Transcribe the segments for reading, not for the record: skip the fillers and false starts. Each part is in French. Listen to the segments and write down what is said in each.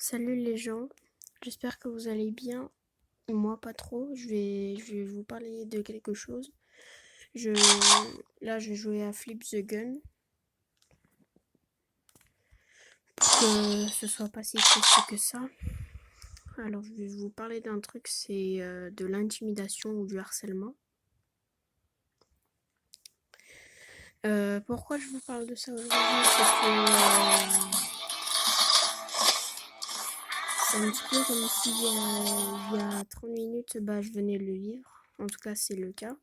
Salut les gens, j'espère que vous allez bien. Moi pas trop, je vais vous parler de quelque chose. Je, Là je vais jouer à Flip the Gun, pour que ce soit pas si triste que ça. Alors je vais vous parler d'un truc, c'est de l'intimidation ou du harcèlement. Pourquoi je vous parle de ça aujourd'hui? C'est que c'est un petit peu comme si il y a 30 minutes, je venais de le vivre. En tout cas c'est le cas.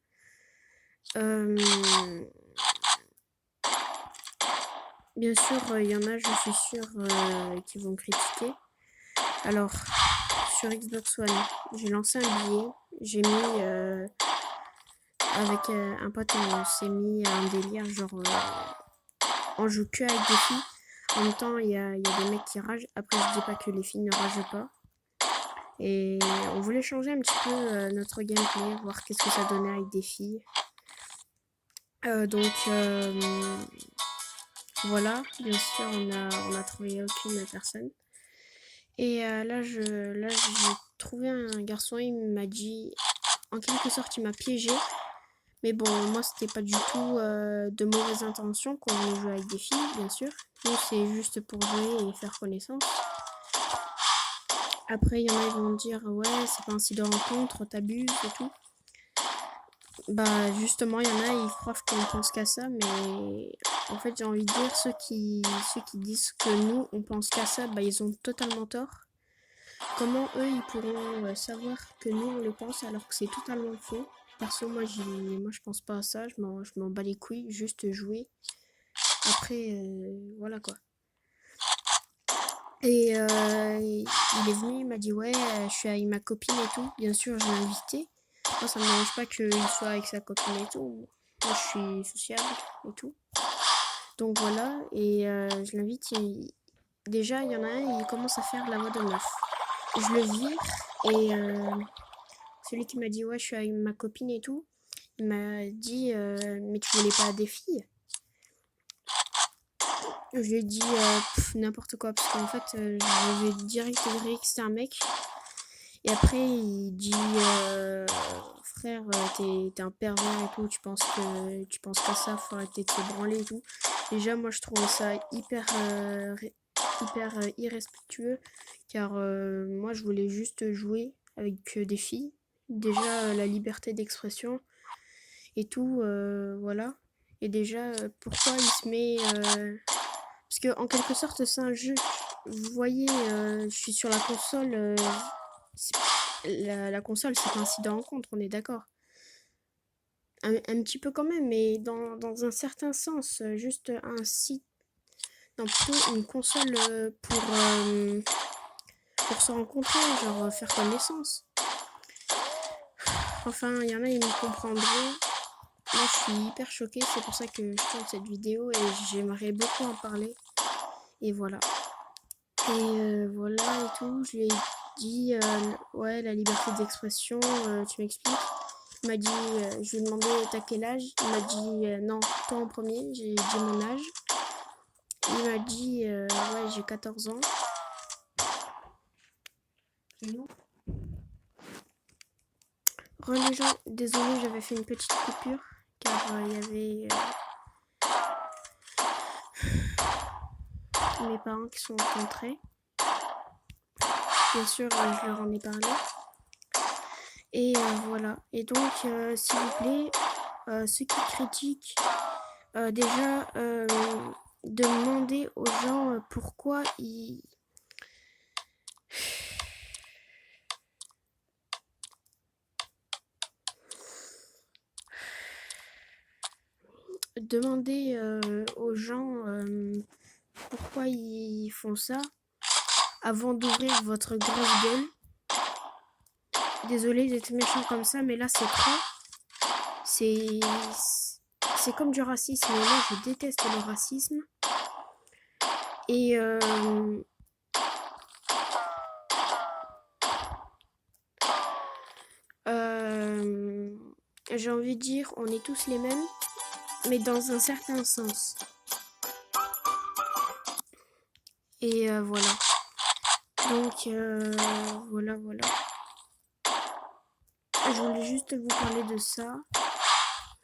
Bien sûr, il y en a, je suis sûre, qui vont critiquer. Alors, sur Xbox One, j'ai lancé un billet. J'ai mis, avec un pote, on s'est mis à un délire, genre, on joue que avec des filles. En même temps, il y a des mecs qui ragent. Après, je dis pas que les filles ne ragent pas. Et on voulait changer un petit peu notre gameplay, voir qu'est-ce que ça donnait avec des filles. Donc, voilà, bien sûr, on a trouvé aucune personne. Et là, j'ai trouvé un garçon, il m'a dit, en quelque sorte, il m'a piégé. Mais bon, moi, c'était pas du tout de mauvaises intentions qu'on voulait jouer avec des filles, bien sûr. Nous, c'est juste pour jouer et faire connaissance. Après, il y en a, ils vont me dire, ouais, c'est pas un site de rencontre, t'abuses et tout. Bah, justement, il y en a, ils croient qu'on pense qu'à ça, mais en fait, j'ai envie de dire, ceux qui disent que nous, on pense qu'à ça, bah, ils ont totalement tort. Comment eux, ils pourront savoir que nous, on le pense alors que c'est totalement faux? Perso, moi, je pense pas à ça, je m'en bats les couilles, juste jouer. Après, voilà quoi. Et il est venu, il m'a dit, ouais, je suis avec ma copine et tout. Bien sûr, je l'ai invité. Moi, ça me dérange pas qu'il soit avec sa copine et tout. Moi, je suis sociable et tout. Donc voilà, et je l'invite. Déjà, il y en a un, il commence à faire la voix de meuf. Je le vire, et celui qui m'a dit, ouais, je suis avec ma copine et tout, il m'a dit, mais tu voulais pas des filles? Je lui ai dit n'importe quoi, parce qu'en fait, je vais direct dire que c'était un mec. Et après, il dit, frère, t'es un pervers et tout, tu penses qu'à ça, faut arrêter de te branler et tout. Déjà, moi, je trouve ça hyper irrespectueux, car moi, je voulais juste jouer avec des filles. Déjà, la liberté d'expression et tout, voilà. Et déjà, pourquoi il se met... parce que en quelque sorte, c'est un jeu. Vous voyez, je suis sur la console. La console, c'est un site de rencontre, on est d'accord. Un petit peu quand même, mais dans un certain sens. Juste un site... Non, plutôt une console pour se rencontrer, genre faire connaissance. Enfin, il y en a, ils me comprendront. Moi, je suis hyper choquée, c'est pour ça que je tourne cette vidéo et j'aimerais beaucoup en parler. Et voilà. Et voilà et tout. Je lui ai dit, ouais, la liberté d'expression, tu m'expliques? Il m'a dit, je lui ai demandé t'as quel âge? Il m'a dit, non, toi en premier. J'ai dit mon âge. Il m'a dit, ouais, j'ai 14 ans. Les gens, désolé, j'avais fait une petite coupure, car il y avait mes parents qui sont rentrés. Bien sûr, je leur en ai parlé. Et voilà. Et donc, s'il vous plaît, ceux qui critiquent, déjà, demander aux gens pourquoi ils... Demander aux gens pourquoi ils font ça avant d'ouvrir votre grosse gueule. Désolé d'être méchant comme ça, mais là c'est trop. C'est comme du racisme. Et moi je déteste le racisme. Et j'ai envie de dire, on est tous les mêmes, mais dans un certain sens. Et voilà. Donc voilà. Je voulais juste vous parler de ça.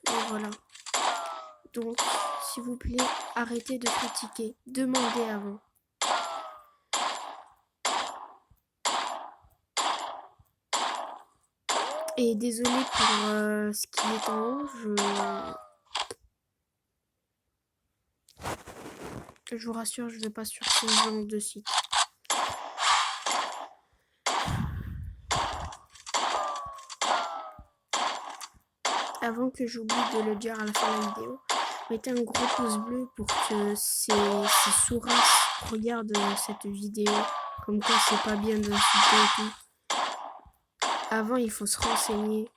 Et voilà. Donc, s'il vous plaît, arrêtez de critiquer. Demandez avant. Et désolé pour ce qui est en haut. Je vous rassure, je vais pas sur ce genre de site. Avant que j'oublie de le dire à la fin de la vidéo, mettez un gros pouce bleu pour que ces sourasses regardent cette vidéo. Comme quoi c'est pas bien d'insulter et tout. Avant, il faut se renseigner,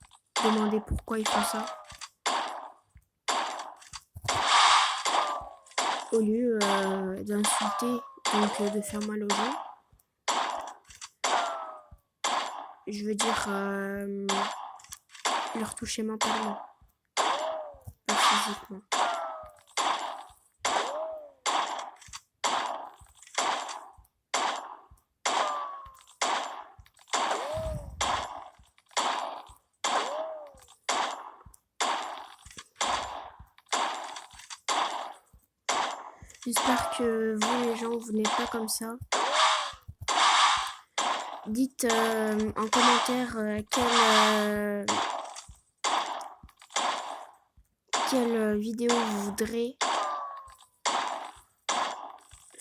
demander pourquoi ils font ça. Au lieu d'insulter, donc de faire mal aux gens. Je veux dire, leur toucher mentalement, pas physiquement. J'espère que vous, les gens, vous n'êtes pas comme ça. Dites en commentaire quelle vidéo vous voudrez.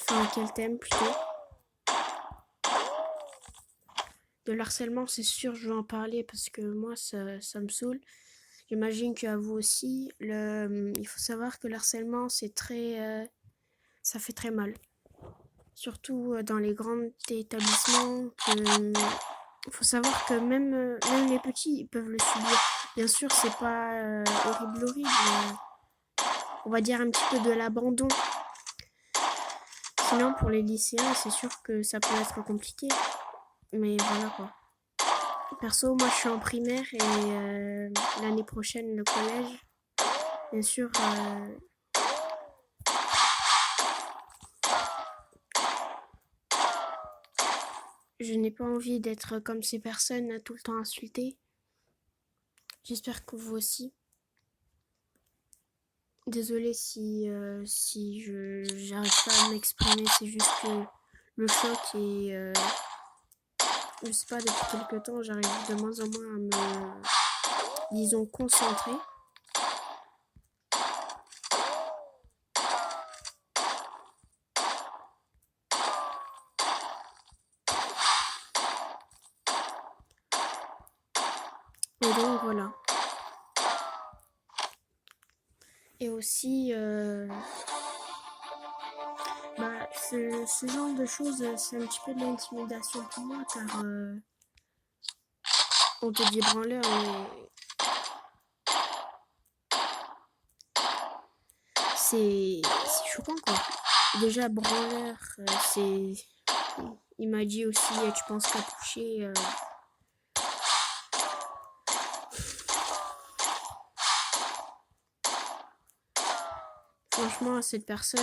Enfin, quel thème plutôt. De l'harcèlement, c'est sûr, je vais en parler parce que moi, ça me saoule. J'imagine qu'à vous aussi. Il faut savoir que l'harcèlement, c'est très... ça fait très mal. Surtout dans les grands établissements. Il faut savoir que même les petits, ils peuvent le subir. Bien sûr, c'est pas horrible, mais on va dire un petit peu de l'abandon. Sinon, pour les lycéens, c'est sûr que ça peut être compliqué. Mais voilà quoi. Perso, moi je suis en primaire et l'année prochaine le collège. Bien sûr, je n'ai pas envie d'être comme ces personnes à tout le temps insultées. J'espère que vous aussi. Désolée si j'arrive pas à m'exprimer, c'est juste que le choc et je sais pas, depuis quelques temps, j'arrive de moins en moins à me, disons, concentrer. Et donc voilà. Et aussi, ce genre de choses, c'est un petit peu de l'intimidation pour moi, car on te dit branleur, mais c'est choquant quoi. Déjà branleur, il m'a dit aussi tu penses qu'à toucher. Franchement, cette personne,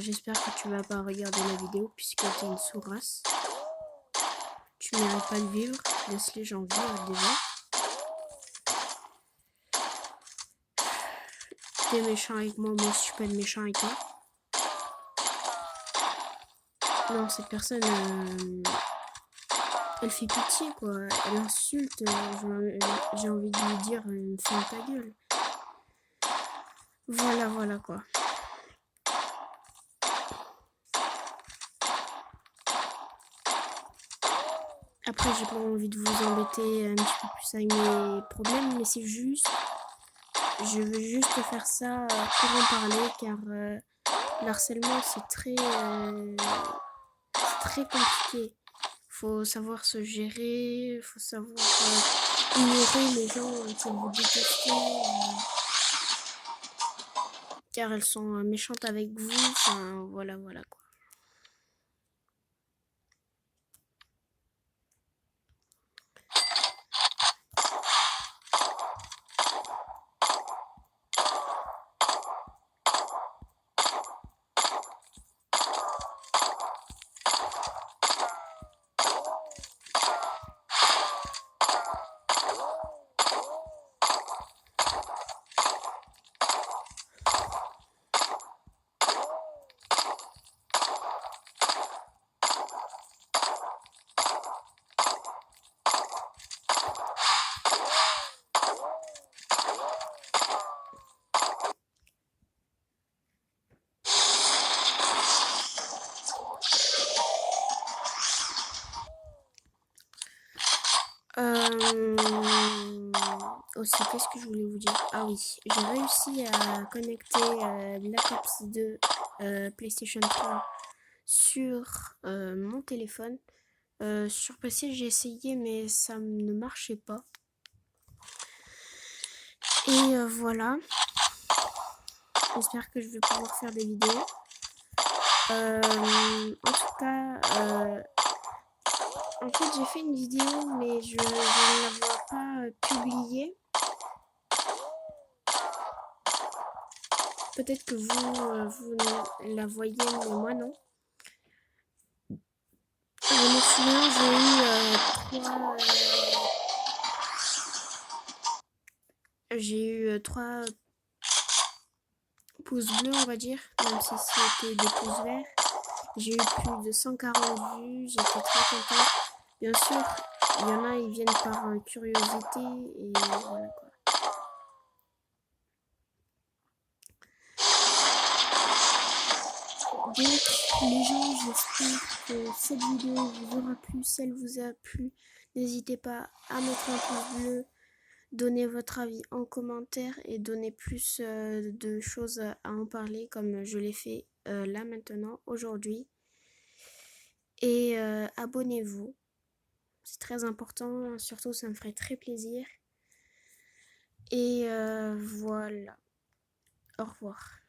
j'espère que tu vas pas regarder la vidéo puisque t'es une sourasse. Tu mérites pas de vivre. Laisse les gens vivre déjà. T'es méchant avec moi aussi je peux être méchant avec toi. Non, cette personne, elle fait pitié quoi. Elle insulte. J'ai envie de lui dire, ferme ta gueule. Voilà quoi. Après, j'ai pas envie de vous embêter un petit peu plus avec mes problèmes, mais c'est juste, je veux juste faire ça pour en parler, car l'harcèlement c'est très compliqué. Faut savoir se gérer, faut savoir ignorer les gens qui vous détestent, car elles sont méchantes avec vous. Enfin, voilà quoi. Aussi, qu'est-ce que je voulais vous dire? Ah oui, j'ai réussi à connecter Black Ops 2 PlayStation 3 sur mon téléphone. Sur PC, j'ai essayé, mais ça ne marchait pas. Et voilà. J'espère que je vais pouvoir faire des vidéos. En tout cas, en fait, j'ai fait une vidéo, mais je ne la vois pas publiée. Peut-être que vous la voyez, mais moi non. Je me souviens, j'ai eu 3 pouces bleus, on va dire, même si c'était des pouces verts. J'ai eu plus de 140 vues, j'étais très contente. Bien sûr, il y en a, ils viennent par curiosité et voilà quoi. Donc les gens, j'espère que cette vidéo vous aura plu. Si elle vous a plu, n'hésitez pas à mettre un pouce bleu, donner votre avis en commentaire et donner plus de choses à en parler comme je l'ai fait là maintenant, aujourd'hui. Et abonnez-vous, c'est très important, surtout ça me ferait très plaisir. Et voilà, au revoir.